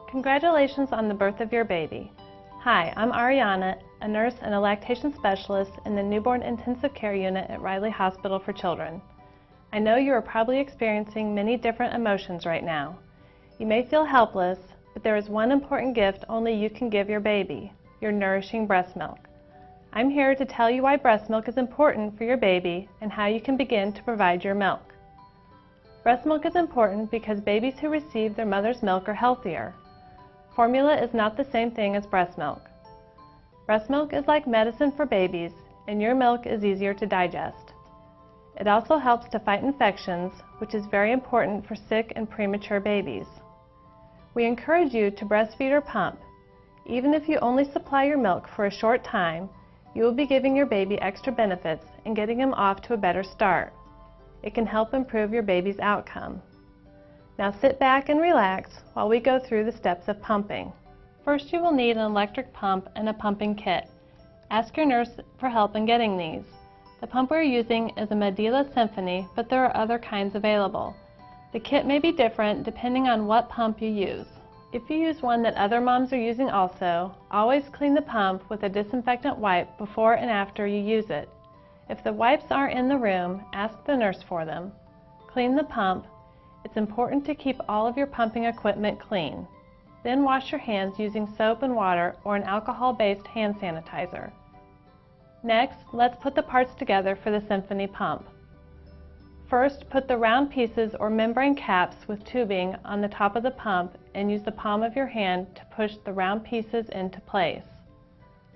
Congratulations on the birth of your baby. Hi, I'm Ariana, a nurse and a lactation specialist in the Newborn Intensive Care Unit at Riley Hospital for Children. I know you are probably experiencing many different emotions right now. You may feel helpless, but there is one important gift only you can give your baby, your nourishing breast milk. I'm here to tell you why breast milk is important for your baby and how you can begin to provide your milk. Breast milk is important because babies who receive their mother's milk are healthier. Formula is not the same thing as breast milk. Breast milk is like medicine for babies, and your milk is easier to digest. It also helps to fight infections, which is very important for sick and premature babies. We encourage you to breastfeed or pump. Even if you only supply your milk for a short time, you will be giving your baby extra benefits and getting him off to a better start. It can help improve your baby's outcome. Now sit back and relax while we go through the steps of pumping. First, you will need an electric pump and a pumping kit. Ask your nurse for help in getting these. The pump we're using is a Medela Symphony, but there are other kinds available. The kit may be different depending on what pump you use. If you use one that other moms are using also, always clean the pump with a disinfectant wipe before and after you use it. If the wipes aren't in the room, ask the nurse for them. Clean the pump. It's important to keep all of your pumping equipment clean. Then wash your hands using soap and water or an alcohol-based hand sanitizer. Next, let's put the parts together for the Symphony pump. First, put the round pieces or membrane caps with tubing on the top of the pump and use the palm of your hand to push the round pieces into place.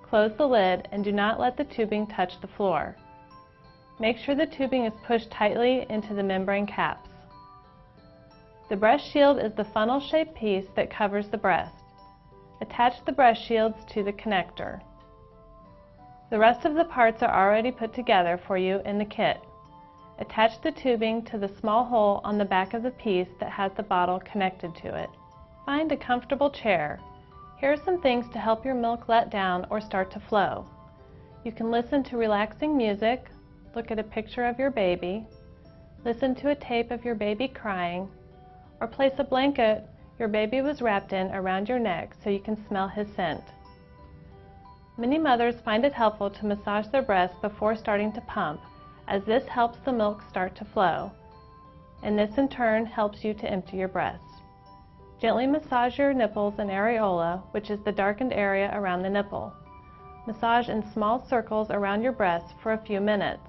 Close the lid and do not let the tubing touch the floor. Make sure the tubing is pushed tightly into the membrane caps. The breast shield is the funnel-shaped piece that covers the breast. Attach the breast shields to the connector. The rest of the parts are already put together for you in the kit. Attach the tubing to the small hole on the back of the piece that has the bottle connected to it. Find a comfortable chair. Here are some things to help your milk let down or start to flow. You can listen to relaxing music, look at a picture of your baby, listen to a tape of your baby crying, or place a blanket your baby was wrapped in around your neck so you can smell his scent. Many mothers find it helpful to massage their breasts before starting to pump, as this helps the milk start to flow, and this in turn helps you to empty your breast. Gently massage your nipples and areola, which is the darkened area around the nipple. Massage in small circles around your breast for a few minutes.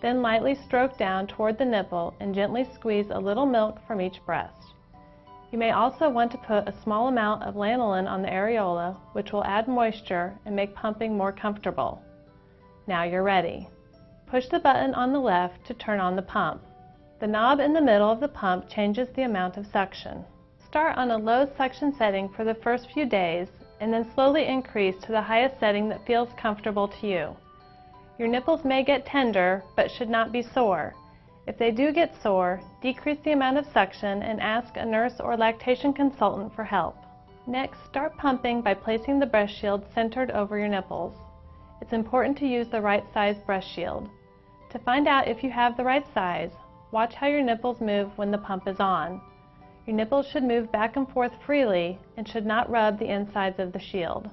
Then lightly stroke down toward the nipple and gently squeeze a little milk from each breast. You may also want to put a small amount of lanolin on the areola, which will add moisture and make pumping more comfortable. Now you're ready. Push the button on the left to turn on the pump. The knob in the middle of the pump changes the amount of suction. Start on a low suction setting for the first few days and then slowly increase to the highest setting that feels comfortable to you. Your nipples may get tender, but should not be sore. If they do get sore, decrease the amount of suction and ask a nurse or lactation consultant for help. Next, start pumping by placing the breast shield centered over your nipples. It's important to use the right size breast shield. To find out if you have the right size, watch how your nipples move when the pump is on. Your nipples should move back and forth freely and should not rub the insides of the shield.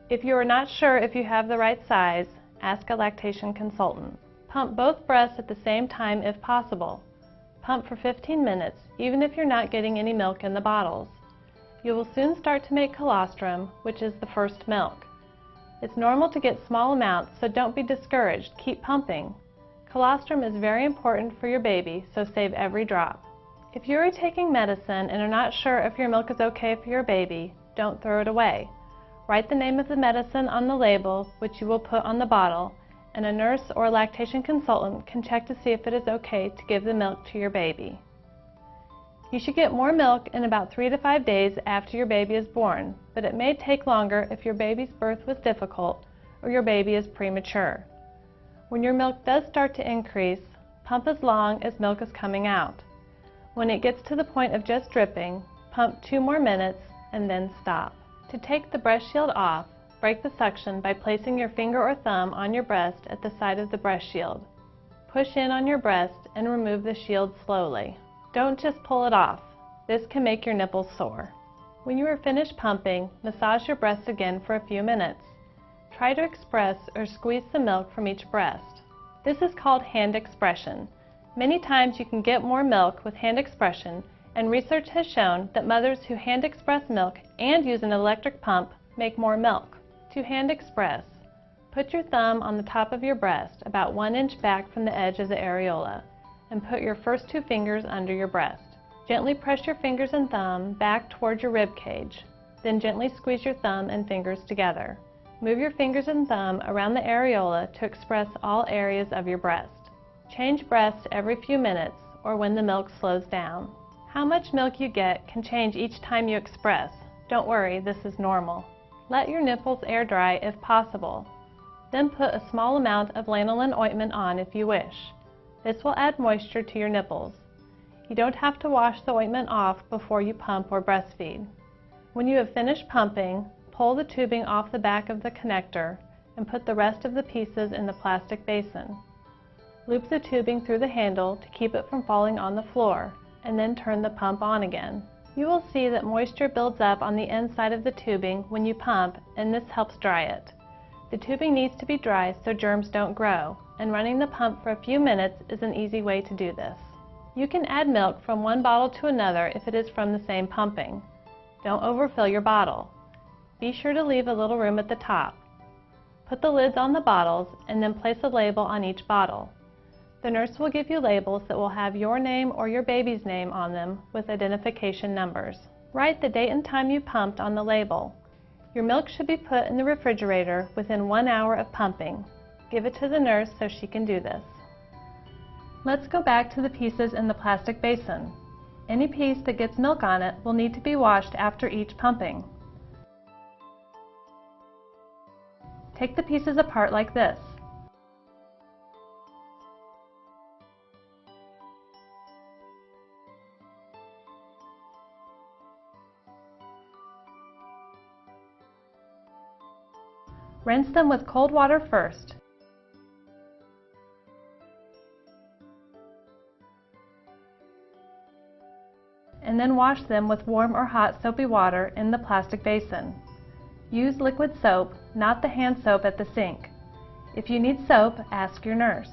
If you are not sure if you have the right size, ask a lactation consultant. Pump both breasts at the same time if possible. Pump for 15 minutes, even if you're not getting any milk in the bottles. You will soon start to make colostrum, which is the first milk. It's normal to get small amounts, so don't be discouraged. Keep pumping. Colostrum is very important for your baby, so save every drop. If you are taking medicine and are not sure if your milk is okay for your baby, don't throw it away. Write the name of the medicine on the label, which you will put on the bottle, and a nurse or lactation consultant can check to see if it is okay to give the milk to your baby. You should get more milk in about 3 to 5 days after your baby is born, but it may take longer if your baby's birth was difficult or your baby is premature. When your milk does start to increase, pump as long as milk is coming out. When it gets to the point of just dripping, pump 2 more minutes and then stop. To take the breast shield off, break the suction by placing your finger or thumb on your breast at the side of the breast shield. Push in on your breast and remove the shield slowly. Don't just pull it off. This can make your nipples sore. When you are finished pumping, massage your breast again for a few minutes. Try to express or squeeze the milk from each breast. This is called hand expression. Many times you can get more milk with hand expression, and research has shown that mothers who hand express milk and use an electric pump make more milk. To hand express, put your thumb on the top of your breast about 1 inch back from the edge of the areola, and put your first 2 fingers under your breast. Gently press your fingers and thumb back toward your rib cage. Then gently squeeze your thumb and fingers together. Move your fingers and thumb around the areola to express all areas of your breast. Change breasts every few minutes or when the milk slows down. How much milk you get can change each time you express. Don't worry, this is normal. Let your nipples air dry if possible. Then put a small amount of lanolin ointment on if you wish. This will add moisture to your nipples. You don't have to wash the ointment off before you pump or breastfeed. When you have finished pumping, pull the tubing off the back of the connector and put the rest of the pieces in the plastic basin. Loop the tubing through the handle to keep it from falling on the floor, and then turn the pump on again. You will see that moisture builds up on the inside of the tubing when you pump, and this helps dry it. The tubing needs to be dry so germs don't grow, and running the pump for a few minutes is an easy way to do this. You can add milk from one bottle to another if it is from the same pumping. Don't overfill your bottle. Be sure to leave a little room at the top. Put the lids on the bottles and then place a label on each bottle. The nurse will give you labels that will have your name or your baby's name on them with identification numbers. Write the date and time you pumped on the label. Your milk should be put in the refrigerator within 1 hour of pumping. Give it to the nurse so she can do this. Let's go back to the pieces in the plastic basin. Any piece that gets milk on it will need to be washed after each pumping. Take the pieces apart like this. Rinse them with cold water first. And then wash them with warm or hot soapy water in the plastic basin. Use liquid soap, not the hand soap at the sink. If you need soap, ask your nurse.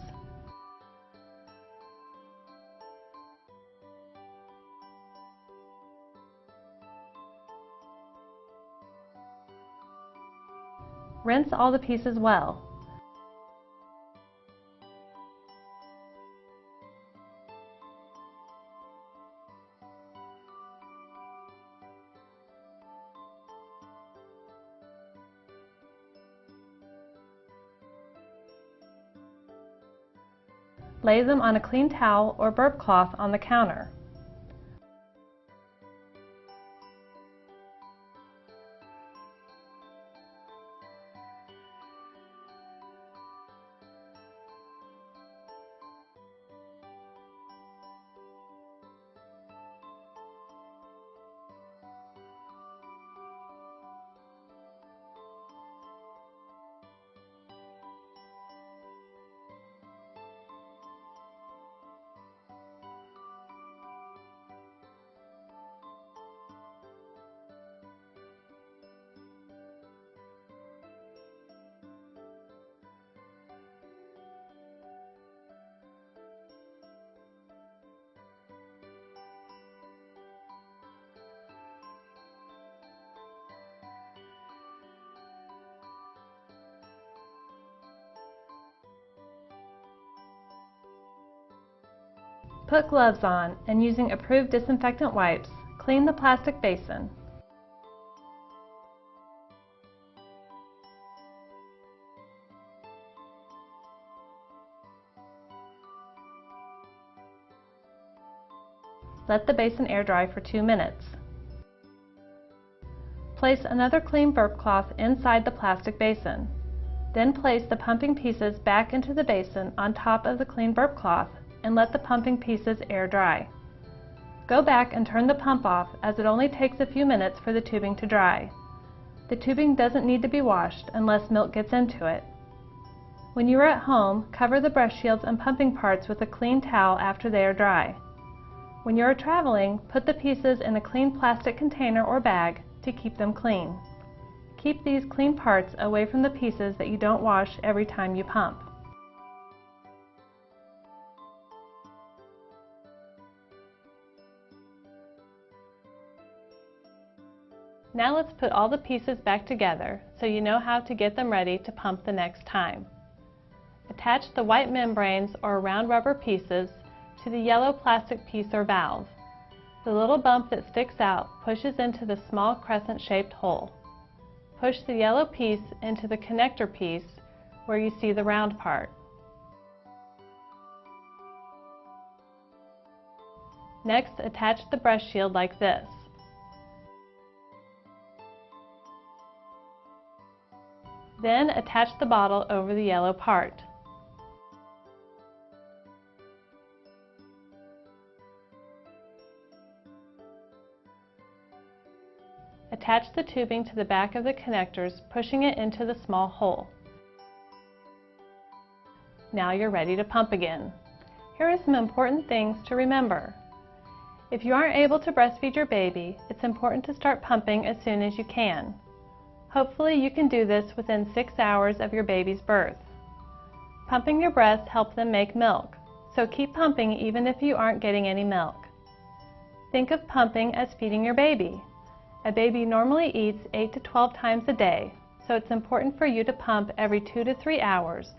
Rinse all the pieces well. Lay them on a clean towel or burp cloth on the counter. Put gloves on and using approved disinfectant wipes, clean the plastic basin. Let the basin air dry for 2 minutes. Place another clean burp cloth inside the plastic basin. Then place the pumping pieces back into the basin on top of the clean burp cloth and let the pumping pieces air dry. Go back and turn the pump off, as it only takes a few minutes for the tubing to dry. The tubing doesn't need to be washed unless milk gets into it. When you are at home, cover the breast shields and pumping parts with a clean towel after they are dry. When you are traveling, put the pieces in a clean plastic container or bag to keep them clean. Keep these clean parts away from the pieces that you don't wash every time you pump. Now let's put all the pieces back together so you know how to get them ready to pump the next time. Attach the white membranes or round rubber pieces to the yellow plastic piece or valve. The little bump that sticks out pushes into the small crescent-shaped hole. Push the yellow piece into the connector piece where you see the round part. Next, attach the breast shield like this. Then attach the bottle over the yellow part. Attach the tubing to the back of the connectors, pushing it into the small hole. Now you're ready to pump again. Here are some important things to remember. If you aren't able to breastfeed your baby, it's important to start pumping as soon as you can. Hopefully you can do this within 6 hours of your baby's birth. Pumping your breast helps them make milk, so keep pumping even if you aren't getting any milk. Think of pumping as feeding your baby. A baby normally eats 8 to 12 times a day, so it's important for you to pump every 2 to 3 hours,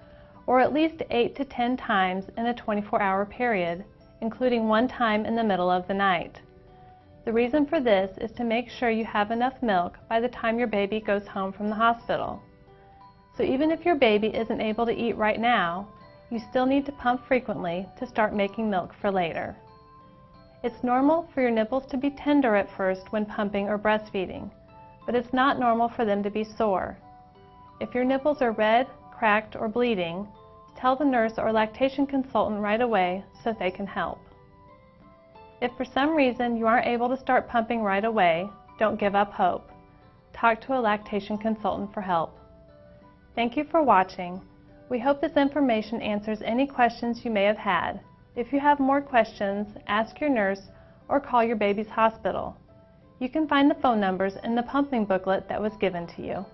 or at least 8 to 10 times in a 24-hour period, including one time in the middle of the night. The reason for this is to make sure you have enough milk by the time your baby goes home from the hospital. So even if your baby isn't able to eat right now, you still need to pump frequently to start making milk for later. It's normal for your nipples to be tender at first when pumping or breastfeeding, but it's not normal for them to be sore. If your nipples are red, cracked, or bleeding, tell the nurse or lactation consultant right away so they can help. If for some reason you aren't able to start pumping right away, don't give up hope. Talk to a lactation consultant for help. Thank you for watching. We hope this information answers any questions you may have had. If you have more questions, ask your nurse or call your baby's hospital. You can find the phone numbers in the pumping booklet that was given to you.